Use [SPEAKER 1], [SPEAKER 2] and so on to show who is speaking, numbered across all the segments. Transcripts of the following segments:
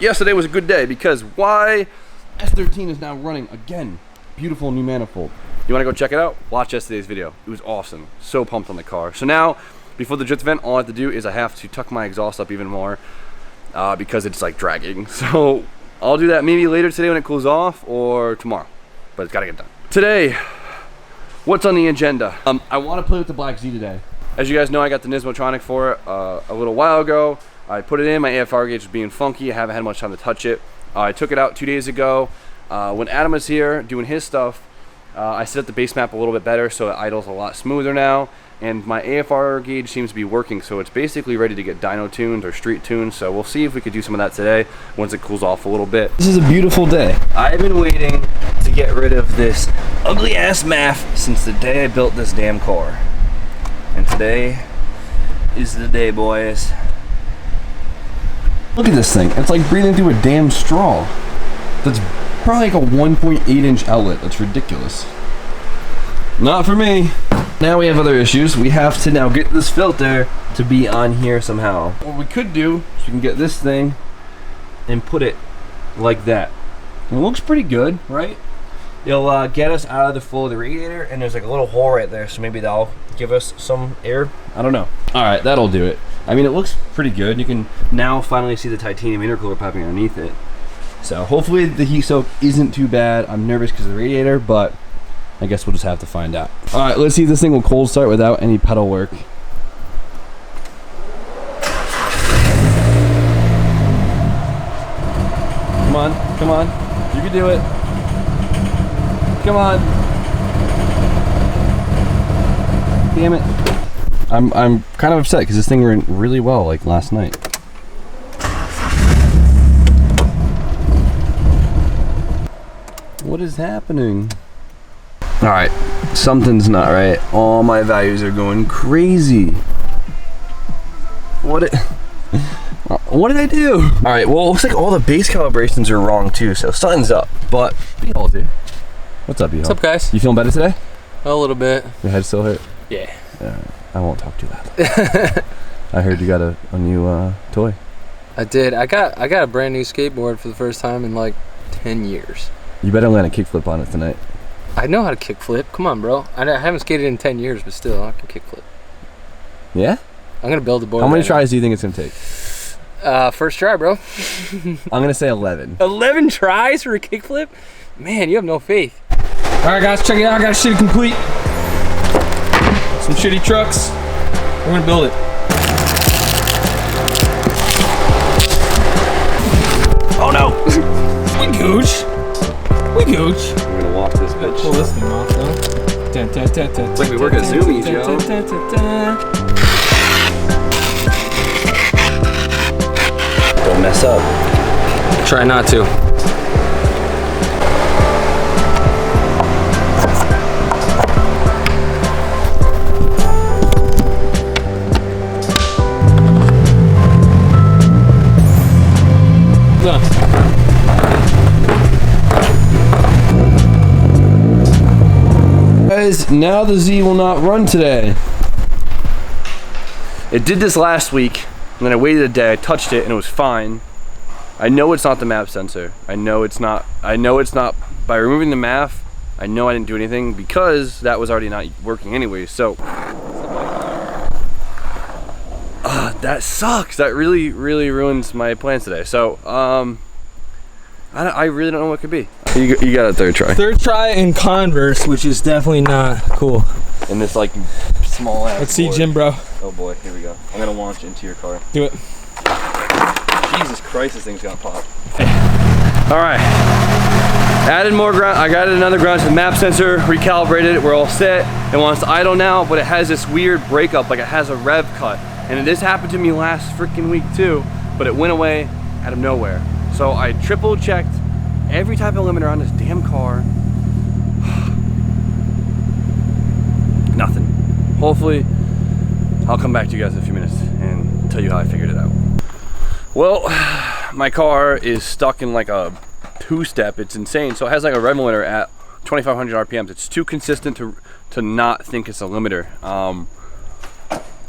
[SPEAKER 1] yesterday was a good day because why? S13 is now running again. Beautiful new manifold. You wanna go check it out? Watch yesterday's video. It was awesome. So pumped on the car. So now, before the drift event, all I have to do is I have to tuck my exhaust up even more because it's like dragging. So I'll do that maybe later today when it cools off or tomorrow, but it's gotta get done. Today, what's on the agenda? I wanna play with the Black Z today. As you guys know, I got the Nismotronic for it a little while ago. I put it in, my AFR gauge was being funky. I haven't had much time to touch it. I took it out 2 days ago. When Adam was here doing his stuff, I set up the base map a little bit better so it idles a lot smoother now. And my AFR gauge seems to be working, so it's basically ready to get dyno tuned or street tuned. So we'll see if we could do some of that today once it cools off a little bit. This is a beautiful day. I've been waiting to get rid of this ugly ass MAF since the day I built this damn car. And today is the day, boys. Look at this thing. It's like breathing through a damn straw. That's probably like a 1.8-inch outlet. That's ridiculous. Not for me. Now we have other issues. We have to now get this filter to be on here somehow. What we could do is we can get this thing and put it like that. It looks pretty good, right? It'll get us out of the flow of the radiator, and there's like a little hole right there, so maybe that'll give us some air. I don't know. All right, that'll do it. I mean, it looks pretty good. You can now finally see the titanium intercooler piping underneath it. So hopefully the heat soak isn't too bad. I'm nervous because of the radiator, but I guess we'll just have to find out. All right, let's see if this thing will cold start without any pedal work. Come on, come on. You can do it. Come on. Damn it. I'm kind of upset because this thing ran really well like last night. What is happening? All right, something's not right. All my values are going crazy. What did I do? All right, well, it looks like all the base calibrations are wrong too, so something's up. But B-Hole, dude. What's up, B-Hole?
[SPEAKER 2] What's up, guys?
[SPEAKER 1] You feeling better today?
[SPEAKER 2] A little bit.
[SPEAKER 1] Your head still hurt?
[SPEAKER 2] Yeah.
[SPEAKER 1] I won't talk too loud. I heard you got a new toy.
[SPEAKER 2] I did. I got a brand new skateboard for the first time in like 10 years.
[SPEAKER 1] You better land a kickflip on it tonight.
[SPEAKER 2] I know how to kickflip. Come on, bro. I haven't skated in 10 years, but still, I can kickflip.
[SPEAKER 1] Yeah?
[SPEAKER 2] I'm going to build a board.
[SPEAKER 1] How many tries do you think it's going to take?
[SPEAKER 2] First try, bro.
[SPEAKER 1] I'm going to say 11.
[SPEAKER 2] 11 tries for a kickflip? Man, you have no faith.
[SPEAKER 3] All right, guys, check it out. I got shitty complete. Some shitty trucks. We're gonna build it.
[SPEAKER 1] Oh no!
[SPEAKER 3] We gooch. We gooch.
[SPEAKER 1] We're gonna walk this bitch.
[SPEAKER 3] Pull this thing off though.
[SPEAKER 1] It's like we work at Zoomies, yo. Don't mess up.
[SPEAKER 2] Try not to.
[SPEAKER 1] Guys, now the Z will not run today. It did this last week, and then I waited a day, I touched it, and it was fine. I know it's not the MAF sensor. I know it's not. By removing the MAF, I know I didn't do anything because that was already not working anyway, so. That sucks. That really ruins my plans today. So, I really don't know what it could be. You got a third try.
[SPEAKER 3] Third try in Converse, which is definitely not cool.
[SPEAKER 1] In this like small ass
[SPEAKER 3] Let's see,
[SPEAKER 1] board.
[SPEAKER 3] Jim, bro.
[SPEAKER 1] Oh boy, here we go. I'm gonna launch into your car.
[SPEAKER 3] Do it.
[SPEAKER 1] Jesus Christ, this thing's gonna pop. All right. Added more ground. I got another ground to the map sensor, recalibrated it. We're all set. It wants to idle now, but it has this weird breakup, like it has a rev cut. And this happened to me last freaking week too, but it went away out of nowhere. So I triple checked every type of limiter on this damn car. Nothing. Hopefully, I'll come back to you guys in a few minutes and tell you how I figured it out. Well, my car is stuck in like a two-step. It's insane. So it has like a rev limiter at 2,500 RPMs. It's too consistent to not think it's a limiter.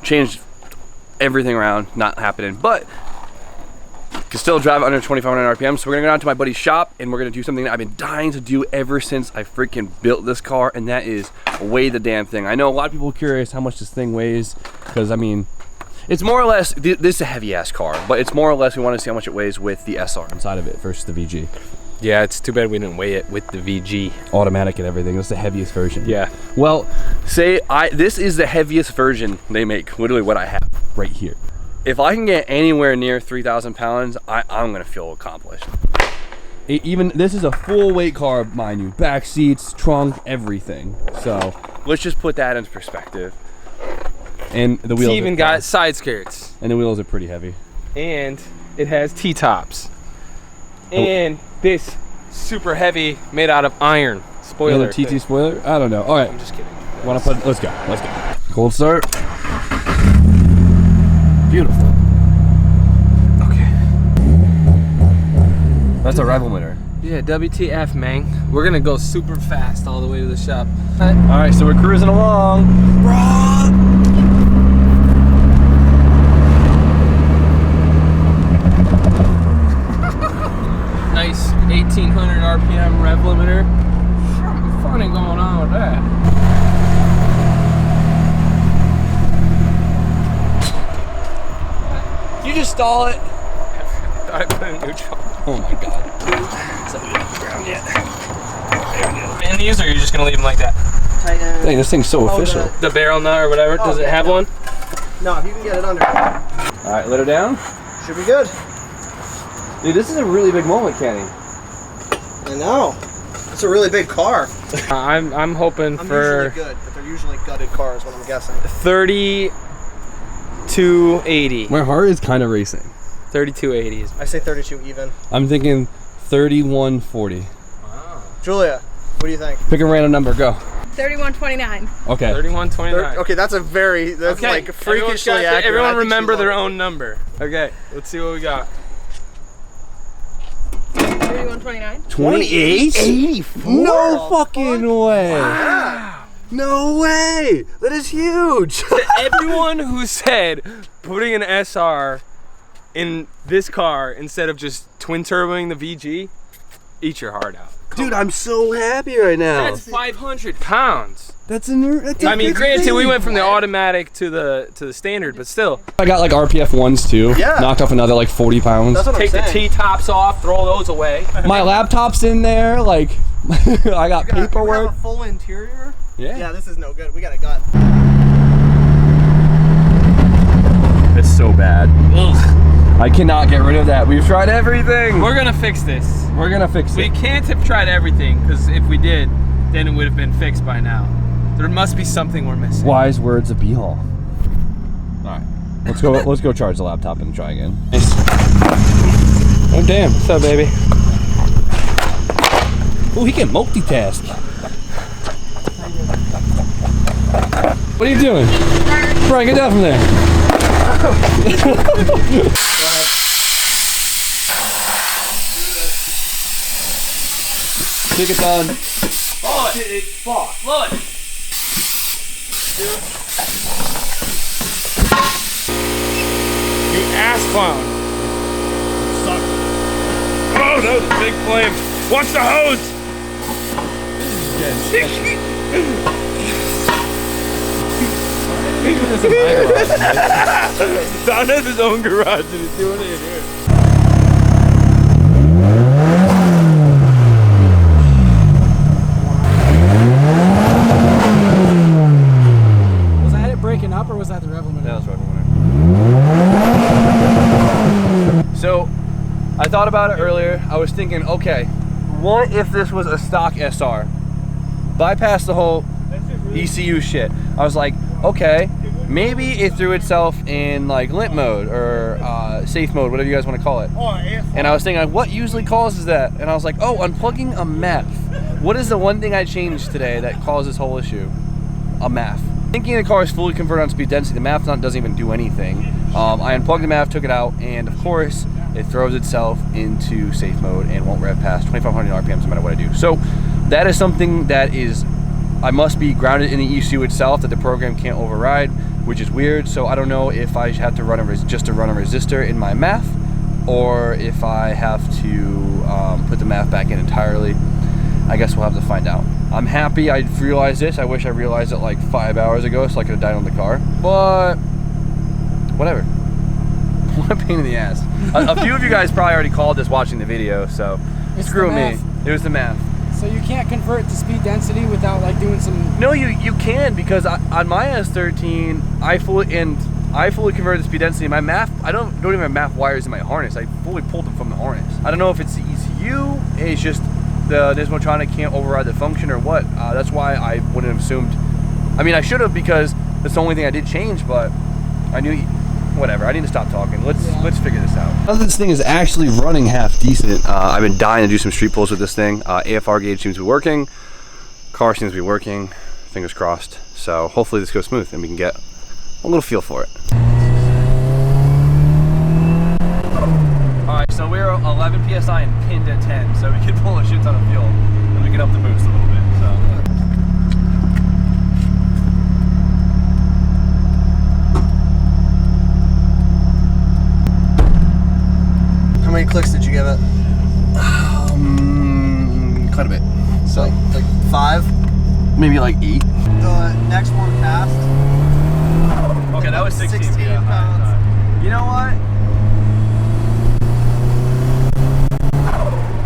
[SPEAKER 1] Changed everything around, not happening. But can still drive under 2,500 RPM. So we're gonna go down to my buddy's shop and we're gonna do something that I've been dying to do ever since I freaking built this car, and that is weigh the damn thing. I know a lot of people are curious how much this thing weighs, because I mean, it's more or less, this is a heavy ass car, but it's more or less we want to see how much it weighs with the SR inside of it versus the VG.
[SPEAKER 2] Yeah, it's too bad we didn't weigh it with the VG.
[SPEAKER 1] Automatic and everything, that's the heaviest version.
[SPEAKER 2] Yeah.
[SPEAKER 1] Well, this is the heaviest version they make, literally what I have right here. If I can get anywhere near 3,000 pounds, I'm gonna feel accomplished. Even this is a full weight car, mind you, back seats, trunk, everything. So let's just put that into perspective. And the wheels.
[SPEAKER 2] It's even got side skirts.
[SPEAKER 1] And the wheels are pretty heavy.
[SPEAKER 2] And it has T-tops. And this super heavy, made out of iron spoiler.
[SPEAKER 1] TT spoiler? I don't know. All right.
[SPEAKER 2] I'm just kidding.
[SPEAKER 1] Wanna put? Let's go. Let's go. Cold start. Beautiful. Okay. That's a rival emitter.
[SPEAKER 2] Yeah, WTF, man. We're gonna go super fast all the way to the shop.
[SPEAKER 1] All right, so we're cruising along.
[SPEAKER 2] Nice 1,800 RPM rev limiter. Something funny going on with that.
[SPEAKER 1] You just stall it.
[SPEAKER 2] I thought I put in neutral.
[SPEAKER 1] Oh my god.
[SPEAKER 2] And these, or you're just gonna leave them like that?
[SPEAKER 4] Tighten.
[SPEAKER 1] Dang, this thing's so official.
[SPEAKER 2] The barrel nut or whatever. Does it have one?
[SPEAKER 4] No, if you can get it under.
[SPEAKER 1] All right, let her down.
[SPEAKER 4] Should be good.
[SPEAKER 1] Dude, this is a really big moment, Kenny.
[SPEAKER 4] I know. It's a really big car.
[SPEAKER 2] I'm hoping
[SPEAKER 4] I'm
[SPEAKER 2] for
[SPEAKER 4] usually good, but they're usually gutted cars, what I'm guessing.
[SPEAKER 2] 3280.
[SPEAKER 1] My heart is kind of racing.
[SPEAKER 2] 3280 is.
[SPEAKER 4] I say 32 even.
[SPEAKER 1] I'm thinking 3140.
[SPEAKER 4] Julia, what do you think?
[SPEAKER 1] Pick a random number, go.
[SPEAKER 5] 3129.
[SPEAKER 1] Okay.
[SPEAKER 2] 3129.
[SPEAKER 4] Okay, that's like freakishly accurate.
[SPEAKER 2] Everyone remember their own number. Okay, let's see what we got.
[SPEAKER 5] 3129.
[SPEAKER 1] 28?
[SPEAKER 4] 84?
[SPEAKER 1] No fucking way.
[SPEAKER 4] Wow.
[SPEAKER 1] No way. That is huge.
[SPEAKER 2] To everyone who said putting an SR in this car instead of just twin turboing the VG, eat your heart out.
[SPEAKER 1] Dude, I'm so happy right now.
[SPEAKER 2] That's 500 pounds.
[SPEAKER 1] That's
[SPEAKER 2] I mean, granted, we went from the automatic to the standard, but still.
[SPEAKER 1] I got like RPF ones too.
[SPEAKER 4] Yeah.
[SPEAKER 1] Knocked off another like 40 pounds.
[SPEAKER 4] That's what
[SPEAKER 2] Take
[SPEAKER 4] I'm
[SPEAKER 2] the
[SPEAKER 4] saying.
[SPEAKER 2] T-tops off, throw those away.
[SPEAKER 1] My laptop's in there. Like, I got
[SPEAKER 4] You have
[SPEAKER 1] paperwork.
[SPEAKER 4] a full interior?
[SPEAKER 1] Yeah.
[SPEAKER 4] Yeah, this is no good. We got a gut.
[SPEAKER 1] It's so bad. Ugh. I cannot get rid of that. We've tried everything.
[SPEAKER 2] We're gonna fix this.
[SPEAKER 1] We're gonna fix
[SPEAKER 2] We
[SPEAKER 1] it.
[SPEAKER 2] can't have tried everything, because if we did, then it would have been fixed by now. There must be something we're missing.
[SPEAKER 1] Wise words of B-Hall. All right, let's go. Let's go charge the laptop and try again. Nice.
[SPEAKER 2] Oh damn! What's up, baby?
[SPEAKER 1] Oh, he can multitask. What are you doing? Brian, get down from there. Take it down.
[SPEAKER 2] Blow it! Fuck! Blow it! You ass clown! Suck. Oh, that was a big flame! Watch the hose! Don has his own garage and he's doing it in here.
[SPEAKER 6] Was that it breaking up, or was that the rev limiter?
[SPEAKER 1] That was right. So, I thought about it earlier. I was thinking, okay, what if this was a stock SR? Bypass the whole ECU shit. I was like, okay, maybe it threw itself in like limp mode or safe mode, whatever you guys want to call it. And I was thinking, like, what usually causes that? And I was like, oh, unplugging a MAF. What is the one thing I changed today that caused this whole issue? A MAF. Thinking the car is fully converted on speed density, the MAF doesn't even do anything. I unplugged the MAF, took it out, and of course, it throws itself into safe mode and won't rev past 2,500 RPMs no matter what I do. So that is something that is, I must be grounded in the ECU itself that the program can't override, which is weird. So I don't know if I have to run just to run a resistor in my MAF, or if I have to put the math back in entirely. I guess we'll have to find out. I'm happy I realized this. I wish I realized it like 5 hours ago so I could have died on the car, but whatever. What a pain in the ass. A few of you guys probably already called this watching the video, so screw me. It was the math.
[SPEAKER 6] So you can't convert to speed density without like doing some...
[SPEAKER 1] No, you can, because on my S13, I fully converted the speed density. My math, I don't even have math wires in my harness. I fully pulled them from the harness. I don't know if it's the ECU, it's just the Nismotronic can't override the function or what. That's why I wouldn't have assumed. I mean, I should have, because that's the only thing I did change, but I knew, whatever. I need to stop talking. Let's figure this out. Now this thing is actually running half decent. I've been dying to do some street pulls with this thing. AFR gauge seems to be working. Car seems to be working. Fingers crossed. So hopefully this goes smooth and we can get a little feel for it. Alright, so we're 11 PSI and pinned at 10, so we can pull a shit ton of fuel and we can up the boost a little bit. So.
[SPEAKER 4] How many clicks did you give it?
[SPEAKER 1] Quite a bit.
[SPEAKER 4] So like 5?
[SPEAKER 1] Maybe like 8.
[SPEAKER 4] The next one passed.
[SPEAKER 1] Okay, that was 16.
[SPEAKER 4] 16
[SPEAKER 1] yeah.
[SPEAKER 4] pounds.
[SPEAKER 1] You know what?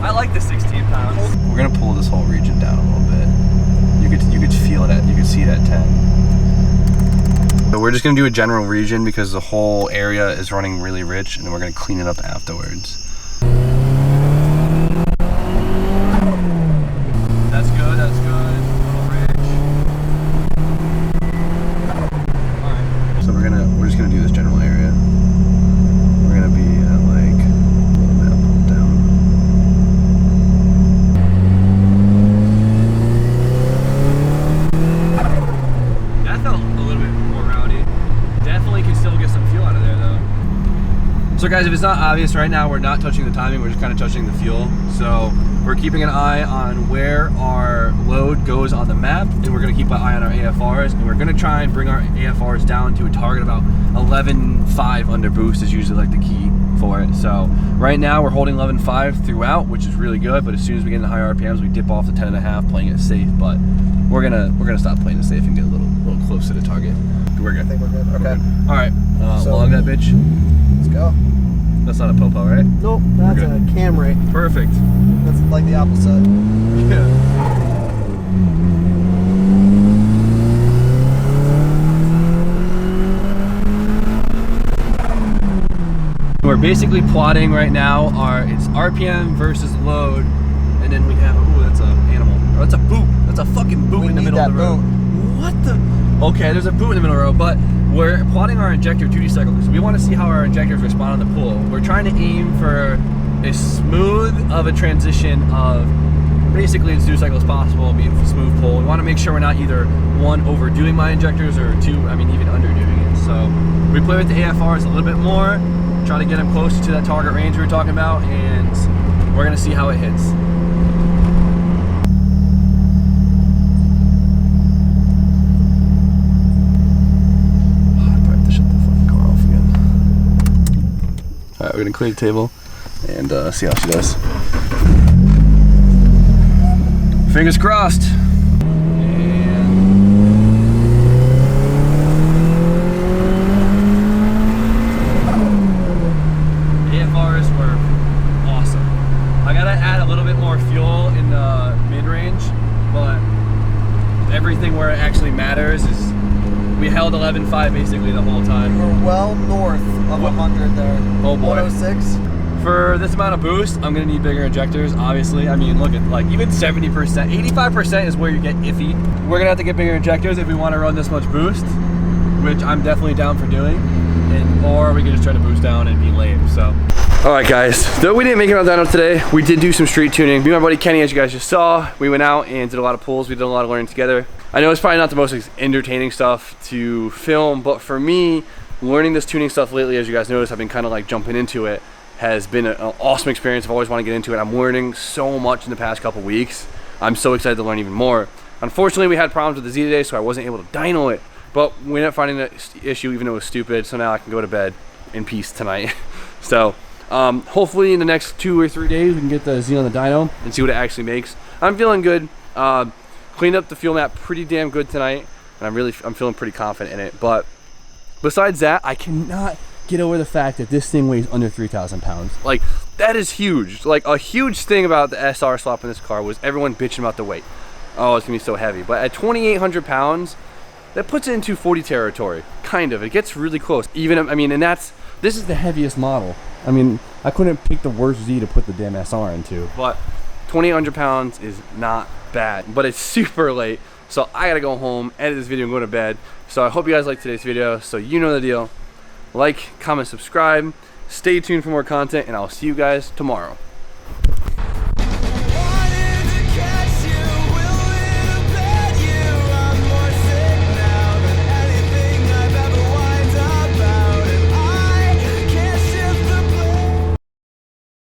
[SPEAKER 1] I like the 16 pounds. We're gonna pull this whole region down a little bit. You could feel it you could see it at 10. So we're just gonna do a general region because the whole area is running really rich, and then we're gonna clean it up afterwards. That's good, that's good. A little rich. Alright. So we're just gonna do this general area. We're gonna be at like a little bit pulled down. That felt a little bit more rowdy. Definitely can still get some fuel out of there though. So guys, if it's not obvious right now, we're not touching the timing, we're just kind of touching the fuel. So we're keeping an eye on where our load goes on the map, and we're gonna keep an eye on our AFRs, and we're gonna try and bring our AFRs down to a target about 11.5 under boost is usually like the key for it. So right now we're holding 11.5 throughout, which is really good, but as soon as we get into higher RPMs, we dip off to 10.5, playing it safe, but we're gonna stop playing it safe and get a little close to the target. We're good.
[SPEAKER 4] I think we're good. Okay.
[SPEAKER 1] All right,
[SPEAKER 4] So-
[SPEAKER 1] log that bitch.
[SPEAKER 4] Let's go.
[SPEAKER 1] That's not a popo, right?
[SPEAKER 4] Nope, that's a Camry.
[SPEAKER 1] Perfect.
[SPEAKER 4] That's like the opposite.
[SPEAKER 1] Yeah. We're basically plotting right now it's RPM versus load, and then we have, ooh, that's an animal. Oh, that's a boot. That's a fucking boot in the middle of the road. What the? Okay, there's a boot in the middle of the road, but we're plotting our injector duty cycle because we want to see how our injectors respond on the pull. We're trying to aim for as smooth of a transition of basically as duty cycle as possible, being a smooth pull. We want to make sure we're not either one, overdoing my injectors, or two, I mean even underdoing it. So we play with the AFRs a little bit more, try to get them closer to that target range we were talking about, and we're gonna see how it hits. Alright, we're gonna clear the table and see how she does. Fingers crossed. And AFRs were awesome. I gotta add a little bit more fuel in the mid-range, but everything where it actually matters is we held 11.5 basically the whole time.
[SPEAKER 4] We're well north of 100 there.
[SPEAKER 1] Oh boy.
[SPEAKER 4] 106.
[SPEAKER 1] For this amount of boost, I'm gonna need bigger injectors, obviously. I mean, look at like even 70%, 85% is where you get iffy. We're gonna have to get bigger injectors if we wanna run this much boost, which I'm definitely down for doing. Or we can just try to boost down and be lame, so. All right guys, though we didn't make it on dyno today, we did do some street tuning. Me and my buddy Kenny, as you guys just saw, we went out and did a lot of pulls. We did a lot of learning together. I know it's probably not the most entertaining stuff to film, but for me, learning this tuning stuff lately, as you guys notice, I've been kind of like jumping into it, has been an awesome experience. I've always wanted to get into it. I'm learning so much in the past couple weeks. I'm so excited to learn even more. Unfortunately, we had problems with the Z today, so I wasn't able to dyno it, but we ended up finding the issue even though it was stupid, so now I can go to bed in peace tonight. So Hopefully in the next 2 or 3 days we can get the Z on the dyno and see what it actually makes. I'm feeling good. Cleaned up the fuel map pretty damn good tonight, and I'm feeling pretty confident in it. But besides that, I cannot get over the fact that this thing weighs under 3,000 pounds. Like, that is huge. Like, a huge thing about the SR swap in this car was everyone bitching about the weight. Oh, it's gonna be so heavy. But at 2,800 pounds, that puts it in 240 territory. Kind of. It gets really close. Even, I mean, and this is the heaviest model. I mean, I couldn't pick the worst Z to put the damn SR into. But 2,800 pounds is not bad. But it's super late, so I gotta go home, edit this video, and go to bed. So I hope you guys liked today's video. So you know the deal. Like, comment, subscribe. Stay tuned for more content, and I'll see you guys tomorrow.